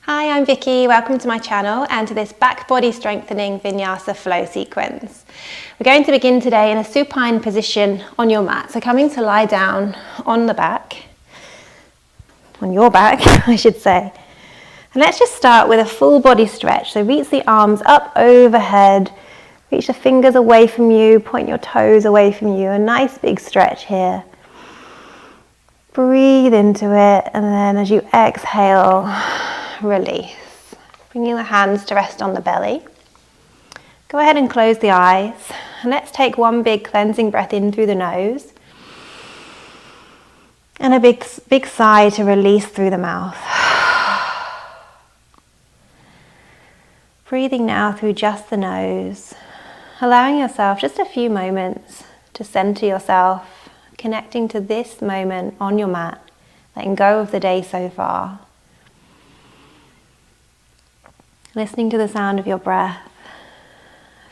Hi, I'm Vicky. Welcome to my channel and to this back body strengthening vinyasa flow sequence. We're going to begin today in a supine position on your mat. So coming to lie down on the back, on your back, I should say. And let's just start with a full body stretch. So reach the arms up overhead, reach the fingers away from you, point your toes away from you. A nice big stretch here. Breathe into it, and then as you exhale, release. Bringing the hands to rest on the belly. Go ahead and close the eyes. And let's take one big cleansing breath in through the nose. And a big sigh to release through the mouth. Breathing now through just the nose. Allowing yourself just a few moments to center yourself, connecting to this moment on your mat, letting go of the day so far. Listening to the sound of your breath,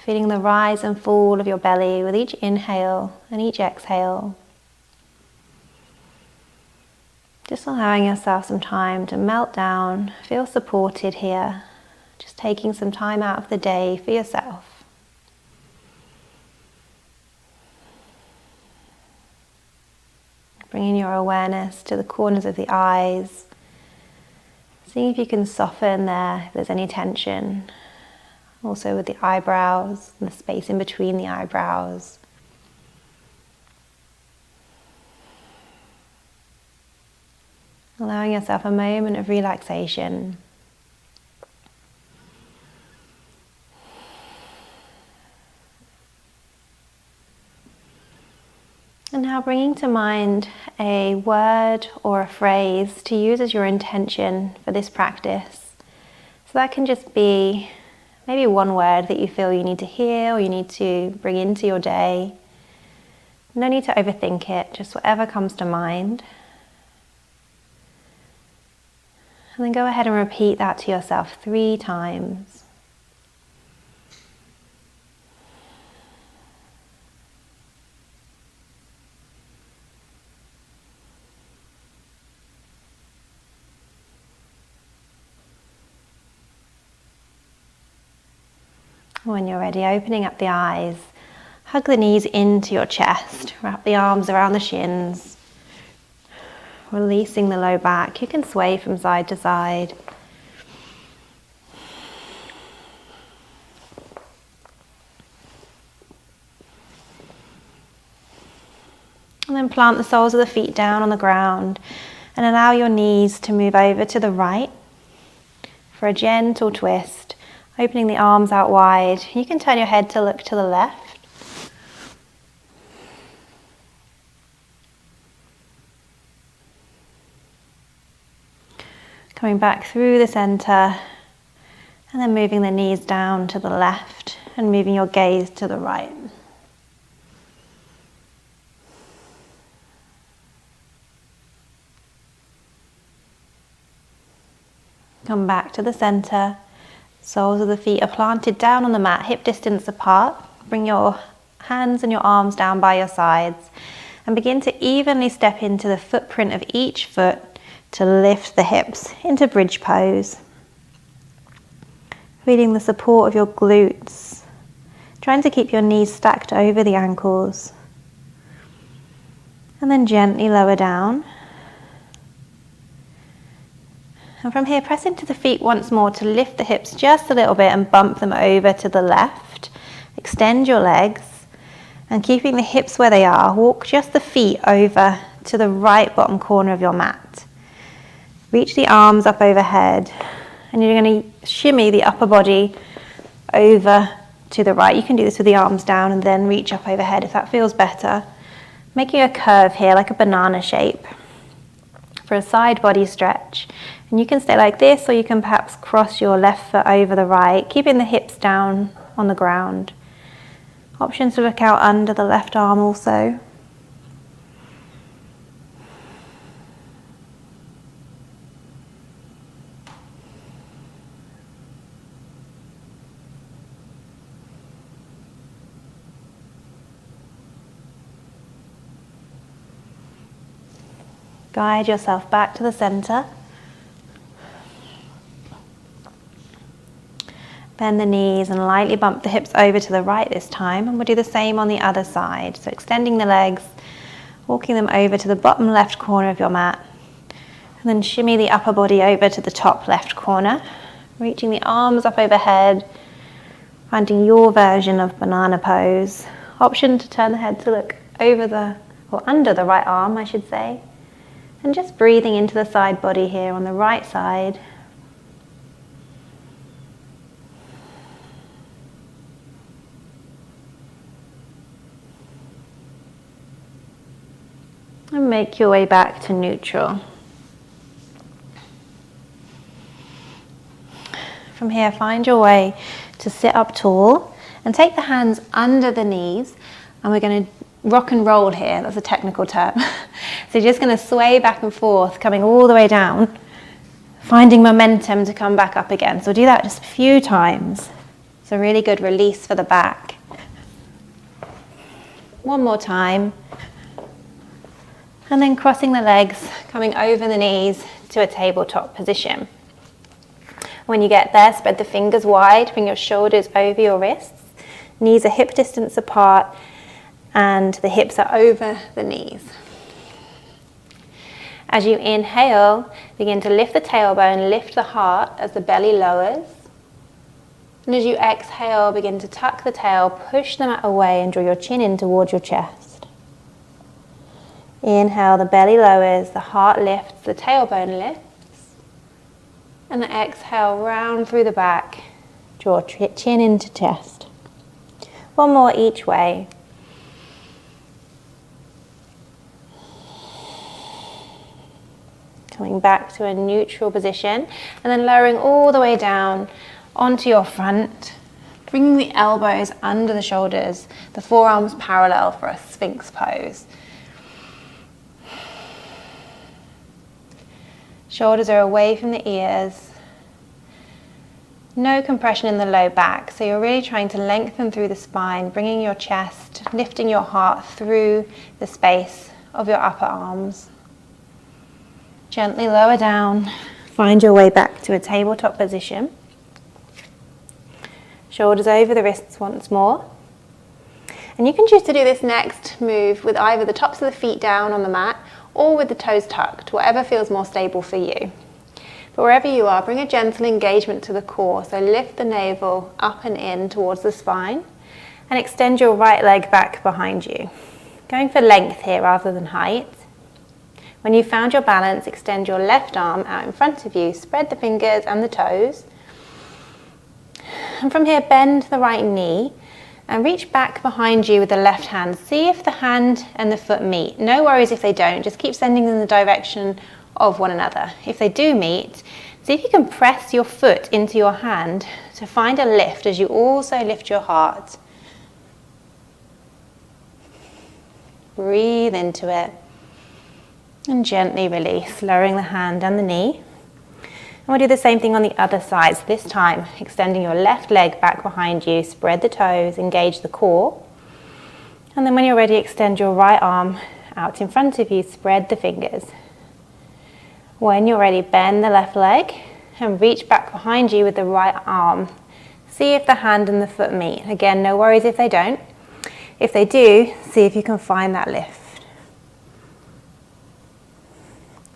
feeling the rise and fall of your belly with each inhale and each exhale. Just allowing yourself some time to melt down, feel supported here. Just taking some time out of the day for yourself. Bringing your awareness to the corners of the eyes. Seeing if you can soften there, if there's any tension. Also with the eyebrows and the space in between the eyebrows. Allowing yourself a moment of relaxation. And now bringing to mind a word or a phrase to use as your intention for this practice. So that can just be maybe one word that you feel you need to hear or you need to bring into your day. No need to overthink it, just whatever comes to mind. And then go ahead and repeat that to yourself 3 times. When you're ready, opening up the eyes, hug the knees into your chest, wrap the arms around the shins, releasing the low back. You can sway from side to side. And then plant the soles of the feet down on the ground and allow your knees to move over to the right for a gentle twist. Opening the arms out wide. You can turn your head to look to the left. Coming back through the center and then moving the knees down to the left and moving your gaze to the right. Come back to the center. Soles of the feet are planted down on the mat, hip distance apart. Bring your hands and your arms down by your sides and begin to evenly step into the footprint of each foot to lift the hips into bridge pose. Feeling the support of your glutes. Trying to keep your knees stacked over the ankles. And then gently lower down. And from here, press into the feet once more to lift the hips just a little bit and bump them over to the left. Extend your legs and keeping the hips where they are, walk just the feet over to the right bottom corner of your mat. Reach the arms up overhead and you're going to shimmy the upper body over to the right. You can do this with the arms down and then reach up overhead if that feels better. Making a curve here like a banana shape for a side body stretch. And you can stay like this, or you can perhaps cross your left foot over the right, keeping the hips down on the ground. Options to look out under the left arm also. Guide yourself back to the center. Bend the knees and lightly bump the hips over to the right this time, and we'll do the same on the other side. So extending the legs, walking them over to the bottom left corner of your mat, and then shimmy the upper body over to the top left corner, reaching the arms up overhead, finding your version of banana pose. Option to turn the head to look over or under the right arm, I should say, and just breathing into the side body here on the right side. And make your way back to neutral. From here, find your way to sit up tall and take the hands under the knees, and we're going to rock and roll here. That's a technical term. So you're just going to sway back and forth, coming all the way down, finding momentum to come back up again. So we'll do that just a few times. It's a really good release for the back. One more time. And then crossing the legs, coming over the knees to a tabletop position. When you get there, spread the fingers wide, bring your shoulders over your wrists, knees are hip distance apart, and the hips are over the knees. As you inhale, begin to lift the tailbone, lift the heart as the belly lowers. And as you exhale, begin to tuck the tail, push the mat away, and draw your chin in towards your chest. Inhale, the belly lowers, the heart lifts, the tailbone lifts. And the exhale, round through the back, draw chin into chest. One more each way. Coming back to a neutral position, and then lowering all the way down onto your front, bringing the elbows under the shoulders, the forearms parallel for a Sphinx pose. Shoulders are away from the ears. No compression in the low back, so you're really trying to lengthen through the spine, bringing your chest, lifting your heart through the space of your upper arms. Gently lower down, find your way back to a tabletop position. Shoulders over the wrists once more. And you can choose to do this next move with either the tops of the feet down on the mat or with the toes tucked, whatever feels more stable for you. But wherever you are, bring a gentle engagement to the core, so lift the navel up and in towards the spine and extend your right leg back behind you. Going for length here rather than height. When you've found your balance, extend your left arm out in front of you, spread the fingers and the toes. And from here, bend the right knee and reach back behind you with the left hand. See if the hand and the foot meet. No worries if they don't, just keep sending them in the direction of one another. If they do meet, see if you can press your foot into your hand to find a lift as you also lift your heart. Breathe into it and gently release, lowering the hand and the knee. And we'll do the same thing on the other side. So this time, extending your left leg back behind you, spread the toes, engage the core. And then when you're ready, extend your right arm out in front of you, spread the fingers. When you're ready, bend the left leg and reach back behind you with the right arm. See if the hand and the foot meet. Again, no worries if they don't. If they do, see if you can find that lift.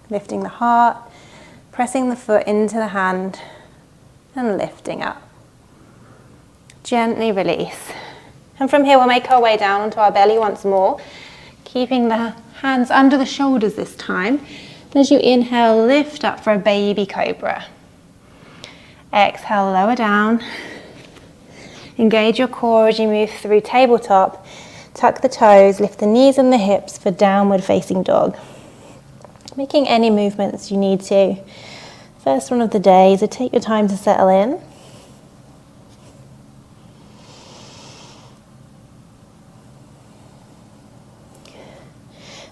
Lifting the heart, pressing the foot into the hand and lifting up. Gently release. And from here we'll make our way down onto our belly once more, keeping the hands under the shoulders this time. And as you inhale, lift up for a baby cobra. Exhale, lower down. Engage your core as you move through tabletop. Tuck the toes, lift the knees and the hips for downward facing dog. Making any movements you need to. First one of the day, so take your time to settle in.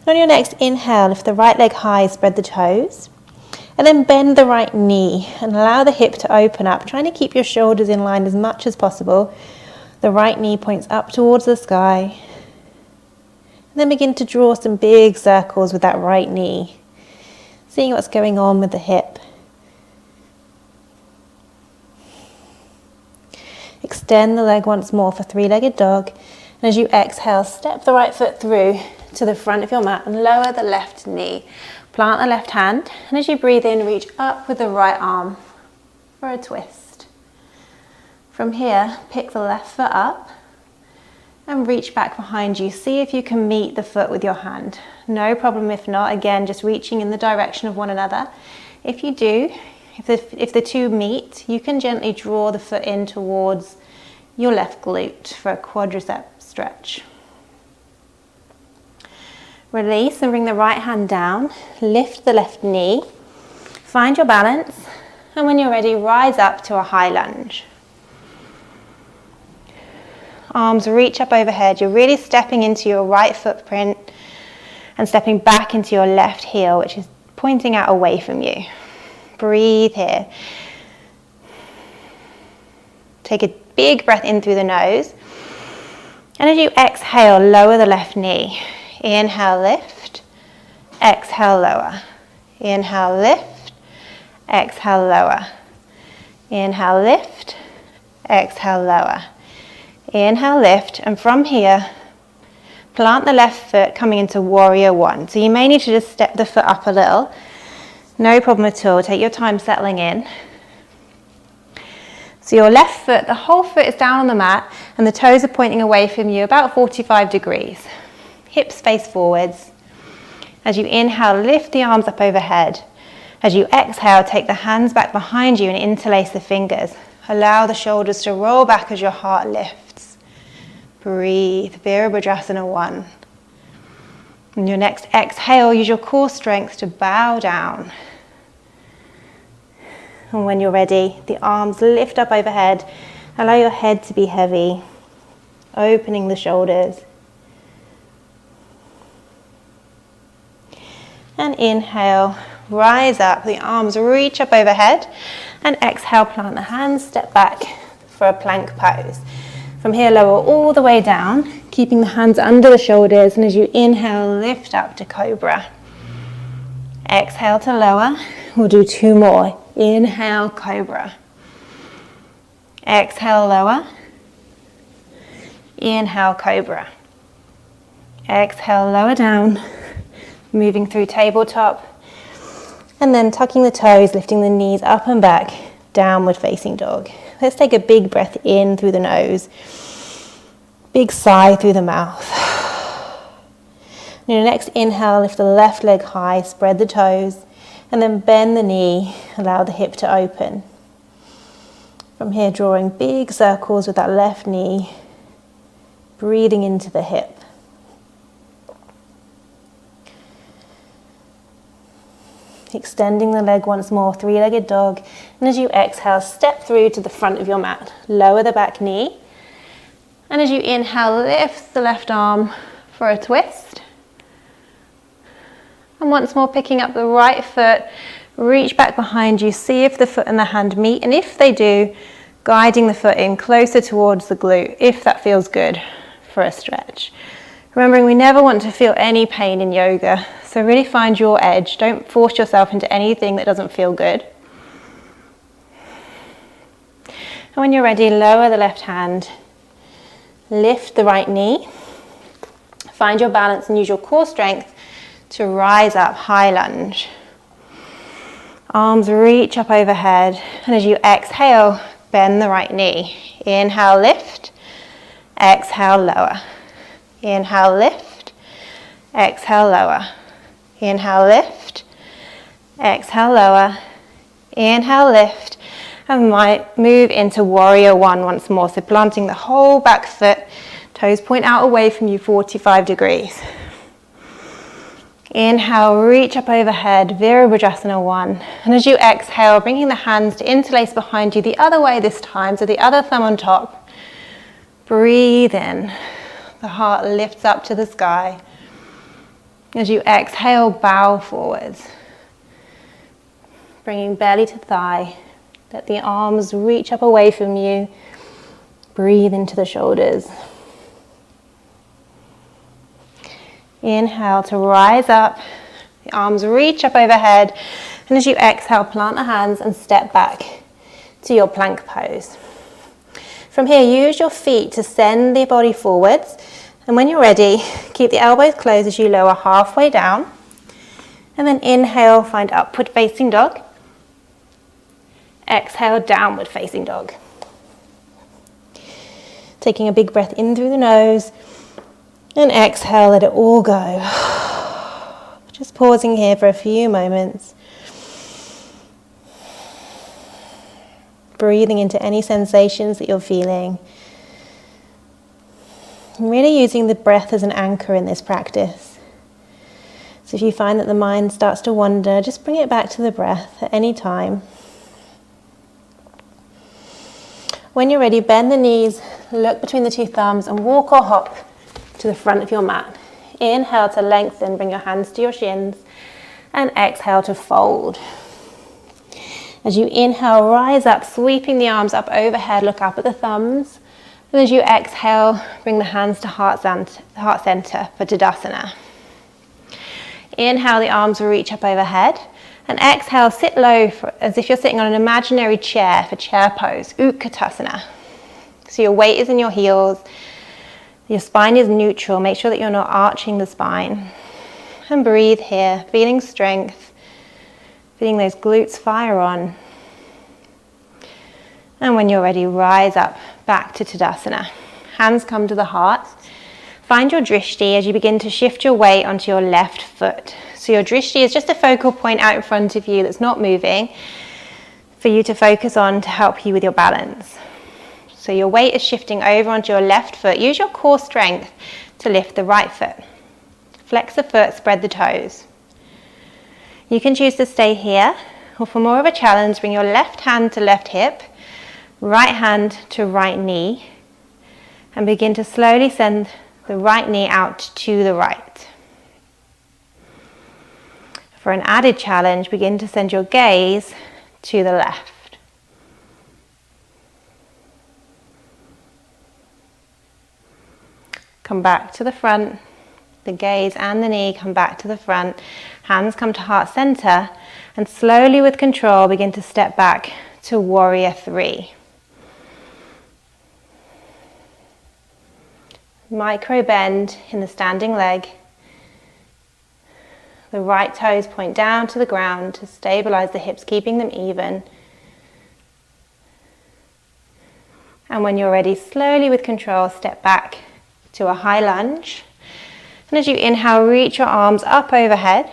And on your next inhale, lift the right leg high, spread the toes. And then bend the right knee and allow the hip to open up, trying to keep your shoulders in line as much as possible. The right knee points up towards the sky. And then begin to draw some big circles with that right knee, seeing what's going on with the hip. extend the leg once more for three-legged dog. And as you exhale, step the right foot through to the front of your mat and lower the left knee. Plant the left hand, and as you breathe in, reach up with the right arm for a twist. From here, pick the left foot up and reach back behind you. See if you can meet the foot with your hand. No problem if not. Again, just reaching in the direction of one another. If you do, if the two meet, you can gently draw the foot in towards your left glute for a quadricep stretch. Release and bring the right hand down. Lift the left knee. Find your balance. And when you're ready, rise up to a high lunge. Arms reach up overhead. You're really stepping into your right footprint and stepping back into your left heel, which is pointing out away from you. Breathe here. Take a big breath in through the nose. And as you exhale, lower the left knee. Inhale, lift. Exhale, lower. Inhale, lift. Exhale, lower. Inhale, lift. Exhale, lower. Inhale, lift. And from here, plant the left foot coming into warrior one. So you may need to just step the foot up a little. No problem at all. Take your time settling in. So your left foot, the whole foot is down on the mat and the toes are pointing away from you about 45 degrees. Hips face forwards. As you inhale, lift the arms up overhead. As you exhale, take the hands back behind you and interlace the fingers. Allow the shoulders to roll back as your heart lifts. Breathe, Virabhadrasana 1. On your next exhale, use your core strength to bow down. And when you're ready, the arms lift up overhead. Allow your head to be heavy, opening the shoulders. And inhale, rise up, the arms reach up overhead. And exhale, plant the hands, step back for a plank pose. From here, lower all the way down, keeping the hands under the shoulders. And as you inhale, lift up to cobra. Exhale to lower. We'll do two more. Inhale, cobra. Exhale, lower. Inhale, cobra. Exhale, lower down. Moving through tabletop. And then tucking the toes, lifting the knees up and back, downward facing dog. Let's take a big breath in through the nose. Big sigh through the mouth. On your next inhale, lift the left leg high, spread the toes, and then bend the knee, allow the hip to open. From here, drawing big circles with that left knee, breathing into the hip. Extending the leg once more, three-legged dog. And as you exhale, step through to the front of your mat. Lower the back knee. And as you inhale, lift the left arm for a twist. And once more, picking up the right foot, reach back behind you. See if the foot and the hand meet. And if they do, guiding the foot in closer towards the glute, if that feels good for a stretch. Remembering we never want to feel any pain in yoga, so really find your edge. Don't force yourself into anything that doesn't feel good. And when you're ready, lower the left hand, lift the right knee, find your balance and use your core strength to rise up, high lunge. Arms reach up overhead, and as you exhale, bend the right knee. Inhale, lift, exhale, lower. Inhale, lift, exhale, lower. Inhale, lift, exhale, lower. Inhale, lift, and might move into warrior one once more. So planting the whole back foot, toes point out away from you 45 degrees. Inhale, reach up overhead, Virabhadrasana 1. And as you exhale, bringing the hands to interlace behind you the other way this time, so the other thumb on top. Breathe in. The heart lifts up to the sky. As you exhale, bow forwards. Bringing belly to thigh. Let the arms reach up away from you. Breathe into the shoulders. Inhale to rise up. The arms reach up overhead. And as you exhale, plant the hands and step back to your plank pose. From here, use your feet to send the body forwards. And when you're ready, keep the elbows closed as you lower halfway down. And then inhale, find upward facing dog. Exhale, downward facing dog. Taking a big breath in through the nose. And exhale, let it all go. Just pausing here for a few moments. Breathing into any sensations that you're feeling. And really using the breath as an anchor in this practice. So if you find that the mind starts to wander, just bring it back to the breath at any time. When you're ready, bend the knees, look between the two thumbs and walk or hop to the front of your mat. Inhale to lengthen, bring your hands to your shins, and exhale to fold. As you inhale, rise up, sweeping the arms up overhead, look up at the thumbs. And as you exhale, bring the hands to heart center for Tadasana. Inhale, the arms will reach up overhead. And exhale, sit low as if you're sitting on an imaginary chair for chair pose, Utkatasana. So your weight is in your heels. Your spine is neutral. Make sure that you're not arching the spine. And breathe here, feeling strength, feeling those glutes fire on. And when you're ready, rise up back to Tadasana. Hands come to the heart. Find your drishti as you begin to shift your weight onto your left foot. So your drishti is just a focal point out in front of you that's not moving for you to focus on to help you with your balance. So your weight is shifting over onto your left foot. Use your core strength to lift the right foot. Flex the foot, spread the toes. You can choose to stay here, or for more of a challenge, bring your left hand to left hip, right hand to right knee, and begin to slowly send the right knee out to the right. For an added challenge, begin to send your gaze to the left. Come back to the front, the gaze and the knee come back to the front, hands come to heart center, and slowly with control begin to step back to warrior three. Micro bend in the standing leg. The right toes point down to the ground to stabilize the hips, keeping them even. And when you're ready, slowly with control, step back to a high lunge. And as you inhale, reach your arms up overhead.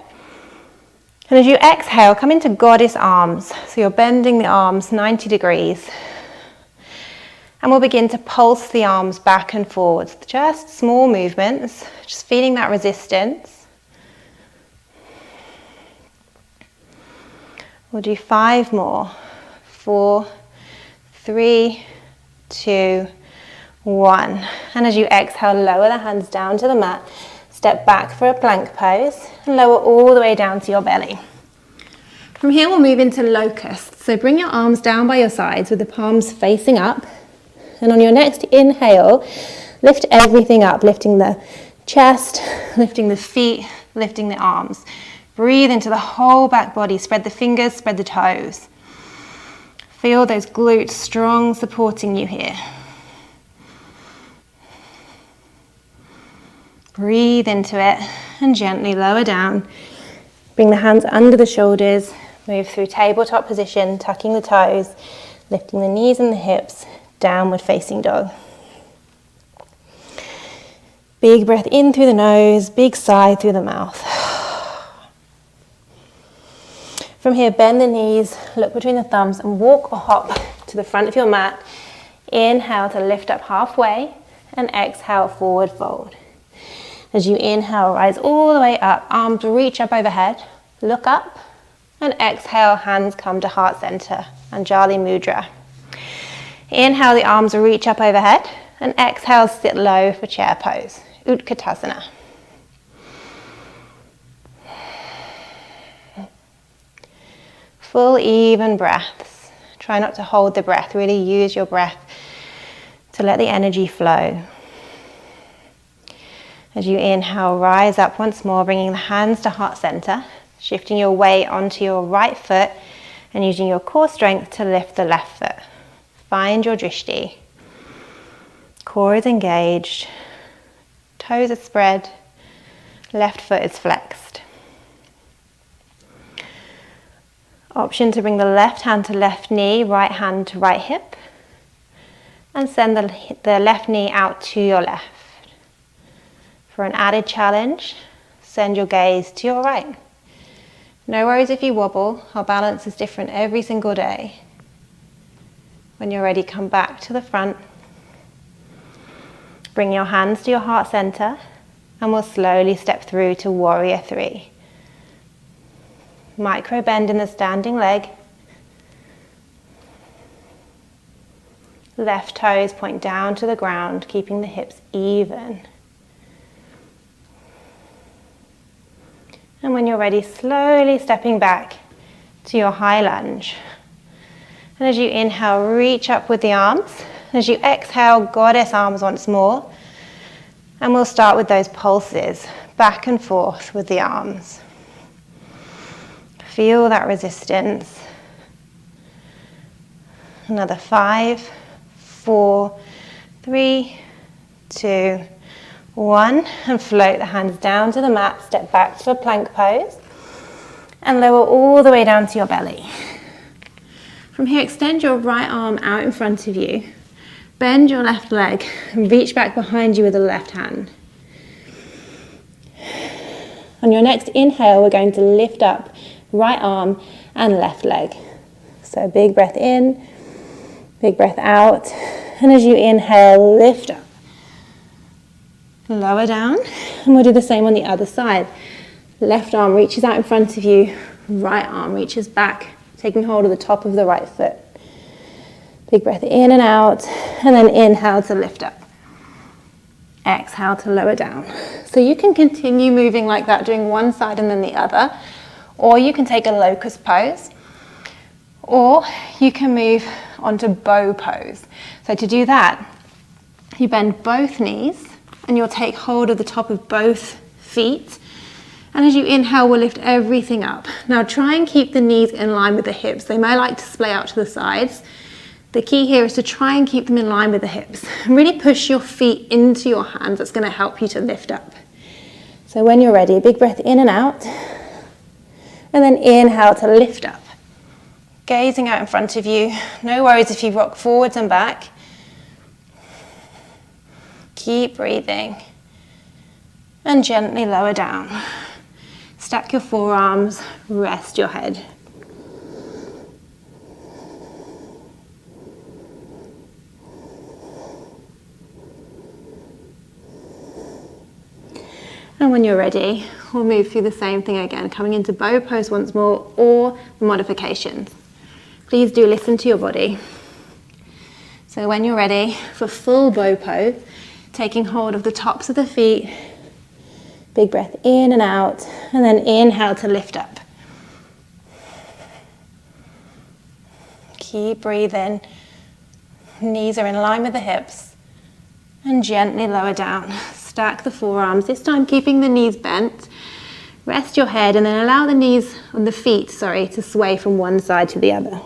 And as you exhale, come into goddess arms. So you're bending the arms 90 degrees. And we'll begin to pulse the arms back and forwards. Just small movements, just feeling that resistance. We'll do 5 more. 4, 3, 2, 1. And as you exhale, lower the hands down to the mat. Step back for a plank pose and lower all the way down to your belly. From here, we'll move into locust. So bring your arms down by your sides with the palms facing up. And on your next inhale, lift everything up, lifting the chest, lifting the feet, lifting the arms. Breathe into the whole back body. Spread the fingers, spread the toes. Feel those glutes strong, supporting you here. Breathe into it and gently lower down. Bring the hands under the shoulders. Move through tabletop position, tucking the toes, lifting the knees and the hips, downward facing dog. Big breath in through the nose, big sigh through the mouth. From here, bend the knees, look between the thumbs and walk or hop to the front of your mat. Inhale to lift up halfway and exhale, forward fold. As you inhale, rise all the way up, arms reach up overhead, look up, and exhale, hands come to heart center, Anjali Mudra. Inhale, the arms reach up overhead, and exhale, sit low for chair pose, Utkatasana. Full even breaths. Try not to hold the breath, really use your breath to let the energy flow. As you inhale, rise up once more, bringing the hands to heart center, shifting your weight onto your right foot and using your core strength to lift the left foot. Find your drishti. Core is engaged, toes are spread, left foot is flexed. Option to bring the left hand to left knee, right hand to right hip, and send the left knee out to your left. For an added challenge, send your gaze to your right. No worries if you wobble, our balance is different every single day. When you're ready, come back to the front. Bring your hands to your heart center, and we'll slowly step through to warrior three. Micro bend in the standing leg. Left toes point down to the ground, keeping the hips even. And when you're ready, slowly stepping back to your high lunge. And as you inhale, reach up with the arms. As you exhale, goddess arms once more. And we'll start with those pulses, back and forth with the arms. Feel that resistance. Another 5, 4, 3, 2, 1. And float the hands down to the mat. Step back to a plank pose. And lower all the way down to your belly. From here, extend your right arm out in front of you. Bend your left leg and reach back behind you with the left hand. On your next inhale, we're going to lift up right arm and left leg. So big breath in, big breath out. And as you inhale, lift up. Lower down. And we'll do the same on the other side. Left arm reaches out in front of you. Right arm reaches back, taking hold of the top of the right foot. Big breath in and out, and then inhale to lift up. Exhale to lower down. So you can continue moving like that, doing one side and then the other, or you can take a locust pose, or you can move onto bow pose. So to do that, you bend both knees, and you'll take hold of the top of both feet. And as you inhale, we'll lift everything up. Now try and keep the knees in line with the hips. They may like to splay out to the sides. The key here is to try and keep them in line with the hips. And really push your feet into your hands. That's going to help you to lift up. So when you're ready, big breath in and out. And then inhale to lift up. Gazing out in front of you. No worries if you rock forwards and back. Keep breathing. And gently lower down. Stack your forearms, rest your head. And when you're ready, we'll move through the same thing again, coming into bow pose once more, or the modifications. Please do listen to your body. So when you're ready for full bow pose, taking hold of the tops of the feet, big breath in and out, and then inhale to lift up. Keep breathing. Knees are in line with the hips. And gently lower down. Stack the forearms, this time keeping the knees bent. Rest your head and then allow the feet to sway from one side to the other.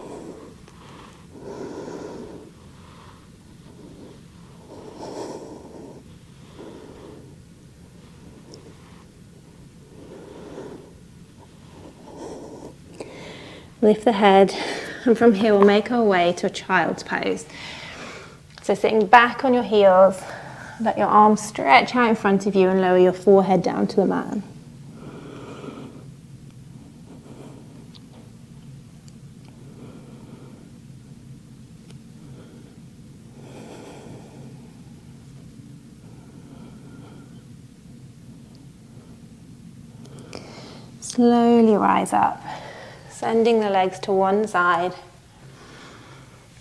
Lift the head, and from here we'll make our way to a child's pose. So sitting back on your heels, let your arms stretch out in front of you and lower your forehead down to the mat. Slowly rise up, sending the legs to one side,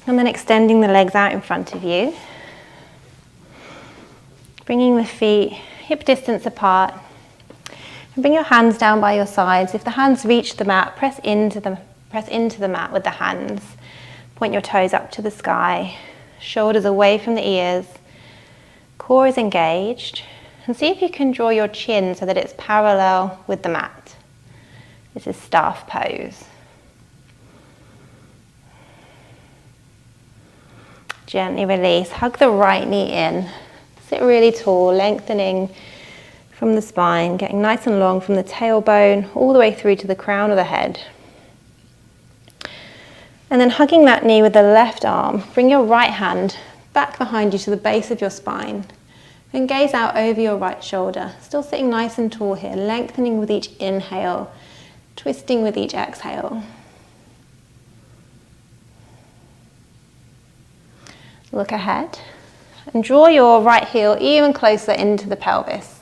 and then extending the legs out in front of you. Bringing the feet hip distance apart. And bring your hands down by your sides. If the hands reach the mat, press into the mat with the hands. Point your toes up to the sky. Shoulders away from the ears. Core is engaged. And see if you can draw your chin so that it's parallel with the mat. This is staff pose. Gently release. Hug the right knee in. Sit really tall, lengthening from the spine, getting nice and long from the tailbone all the way through to the crown of the head. And then hugging that knee with the left arm, bring your right hand back behind you to the base of your spine. Then gaze out over your right shoulder. Still sitting nice and tall here, lengthening with each inhale, twisting with each exhale. Look ahead and draw your right heel even closer into the pelvis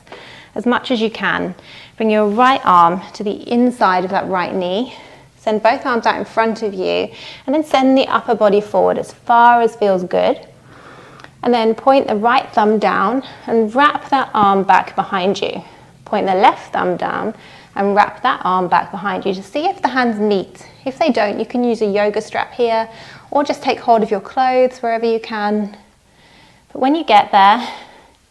as much as you can. Bring your right arm to the inside of that right knee. Send both arms out in front of you and then send the upper body forward as far as feels good. And then point the right thumb down and wrap that arm back behind you. Point the left thumb down and wrap that arm back behind you to see if the hands meet. If they don't, you can use a yoga strap here or just take hold of your clothes wherever you can. But when you get there,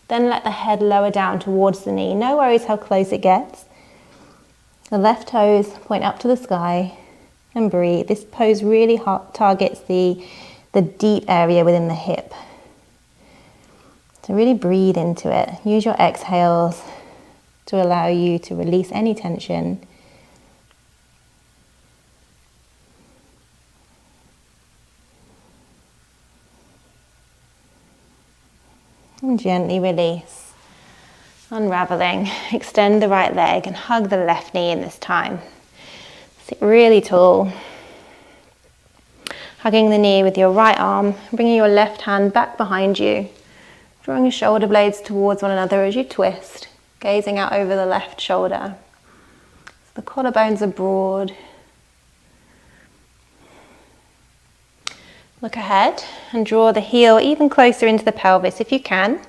then let the head lower down towards the knee. No worries how close it gets. The left toes point up to the sky and breathe. This pose really targets the deep area within the hip. So really breathe into it. Use your exhales to allow you to release any tension. And gently release. Unraveling, extend the right leg and hug the left knee in this time. Sit really tall. Hugging the knee with your right arm, bringing your left hand back behind you. Drawing your shoulder blades towards one another as you twist, gazing out over the left shoulder. So the collarbones are broad. Look ahead and draw the heel even closer into the pelvis if you can.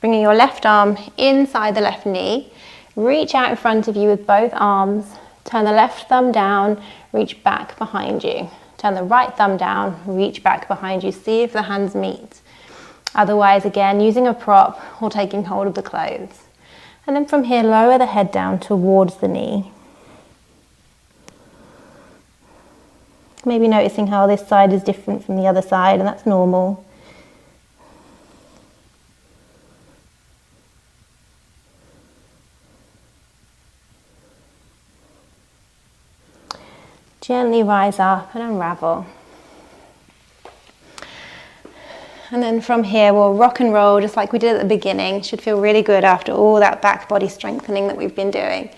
Bringing your left arm inside the left knee, reach out in front of you with both arms, turn the left thumb down, reach back behind you. Turn the right thumb down, reach back behind you, see if the hands meet. Otherwise, again, using a prop or taking hold of the clothes. And then from here, lower the head down towards the knee. Maybe noticing how this side is different from the other side, and that's normal. Gently rise up and unravel. And then from here we'll rock and roll just like we did at the beginning. Should feel really good after all that back body strengthening that we've been doing.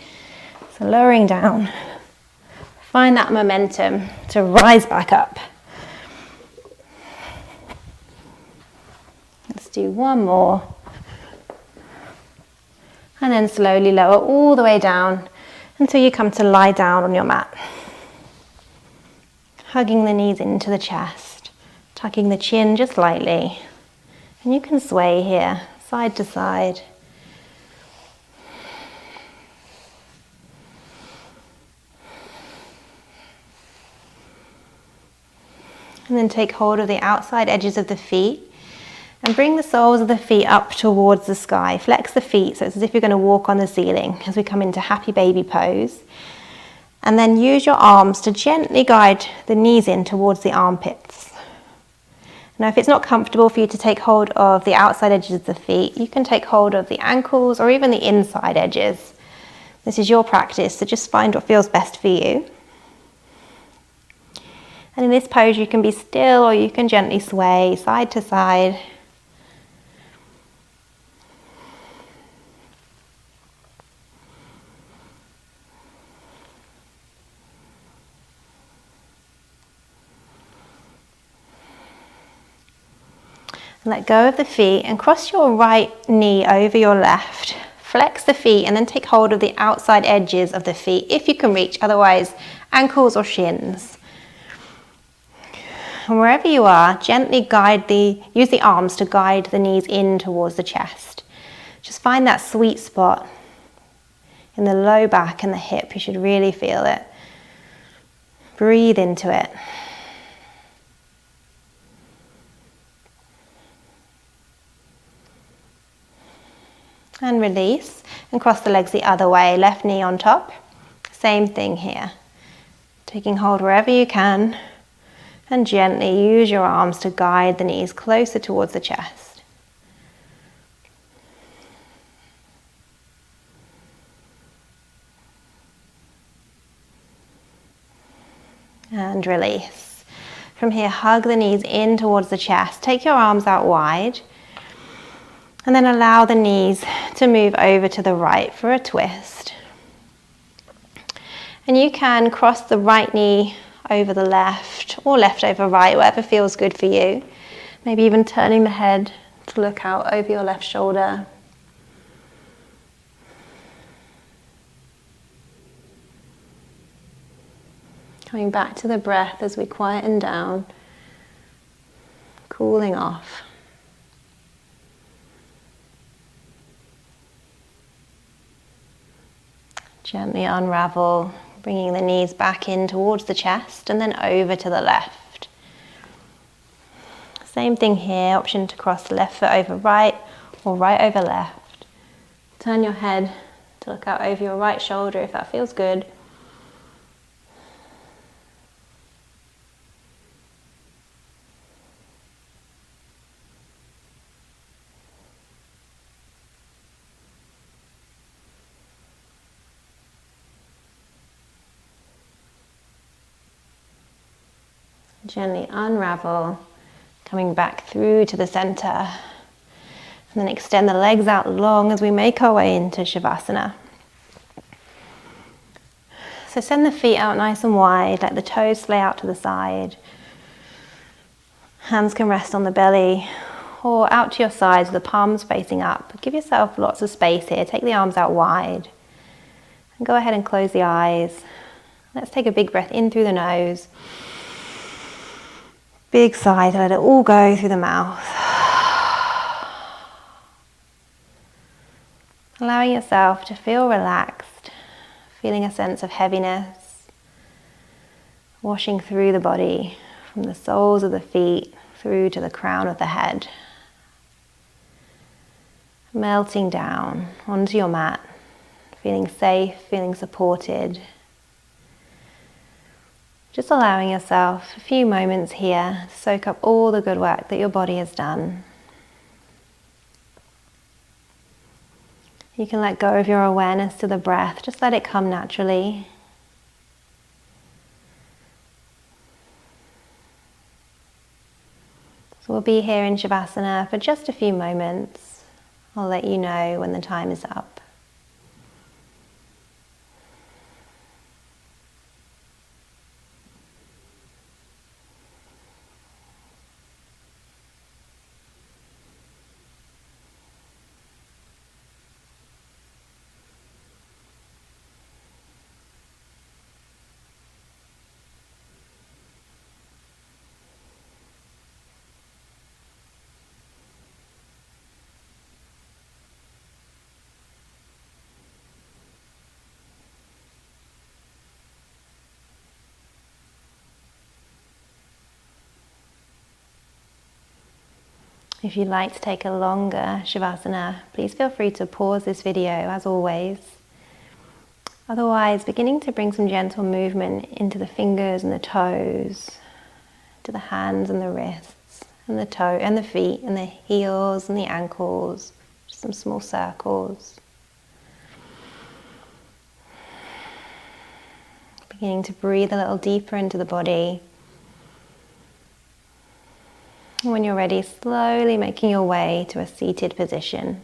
So lowering down. Find that momentum to rise back up. Let's do one more. And then slowly lower all the way down until you come to lie down on your mat. Hugging the knees into the chest, tucking the chin just lightly. And you can sway here, side to side. And then take hold of the outside edges of the feet and bring the soles of the feet up towards the sky. Flex the feet so it's as if you're going to walk on the ceiling as we come into happy baby pose. And then use your arms to gently guide the knees in towards the armpits. Now if it's not comfortable for you to take hold of the outside edges of the feet, you can take hold of the ankles or even the inside edges. This is your practice, so just find what feels best for you. And in this pose you can be still or you can gently sway side to side. Let go of the feet and cross your right knee over your left. Flex the feet and then take hold of the outside edges of the feet if you can reach, otherwise ankles or shins. And wherever you are, gently use the arms to guide the knees in towards the chest. Just find that sweet spot in the low back and the hip. You should really feel it. Breathe into it. And release and cross the legs the other way, left knee on top. Same thing here. Taking hold wherever you can And gently use your arms to guide the knees closer towards the chest. And release. From here, hug the knees in towards the chest. Take your arms out wide. And then allow the knees to move over to the right for a twist. And you can cross the right knee over the left or left over right, whatever feels good for you. Maybe even turning the head to look out over your left shoulder. Coming back to the breath as we quieten down, cooling off. Gently unravel, bringing the knees back in towards the chest and then over to the left. Same thing here, option to cross the left foot over right or right over left. Turn your head to look out over your right shoulder if that feels good. Gently unravel, coming back through to the center. And then extend the legs out long as we make our way into Shavasana. So send the feet out nice and wide, let the toes splay out to the side. Hands can rest on the belly or out to your sides with the palms facing up. Give yourself lots of space here. Take the arms out wide. And go ahead and close the eyes. Let's take a big breath in through the nose. Big sigh to let it all go through the mouth. Allowing yourself to feel relaxed, feeling a sense of heaviness, washing through the body, from the soles of the feet through to the crown of the head. Melting down onto your mat, feeling safe, feeling supported. Just allowing yourself a few moments here to soak up all the good work that your body has done. You can let go of your awareness to the breath, just let it come naturally. So we'll be here in Shavasana for just a few moments. I'll let you know when the time is up. If you'd like to take a longer Shavasana, please feel free to pause this video as always. Otherwise, beginning to bring some gentle movement into the fingers and the toes, to the hands and the wrists, and the toe and the feet and the heels and the ankles, just some small circles. Beginning to breathe a little deeper into the body. When you're ready, slowly making your way to a seated position.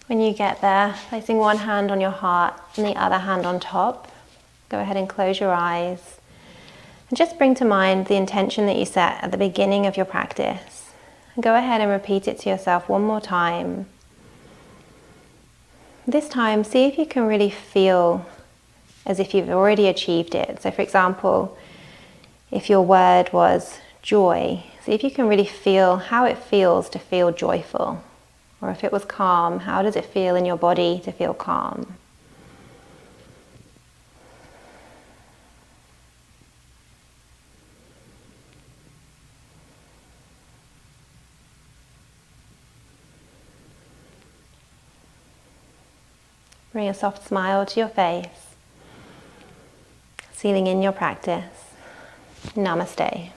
When you get there, placing one hand on your heart and the other hand on top, go ahead and close your eyes. And just bring to mind the intention that you set at the beginning of your practice. And go ahead and repeat it to yourself one more time. This time, see if you can really feel as if you've already achieved it. So for example, if your word was joy, see if you can really feel how it feels to feel joyful. Or if it was calm, how does it feel in your body to feel calm? Bring a soft smile to your face. Sealing in your practice. Namaste.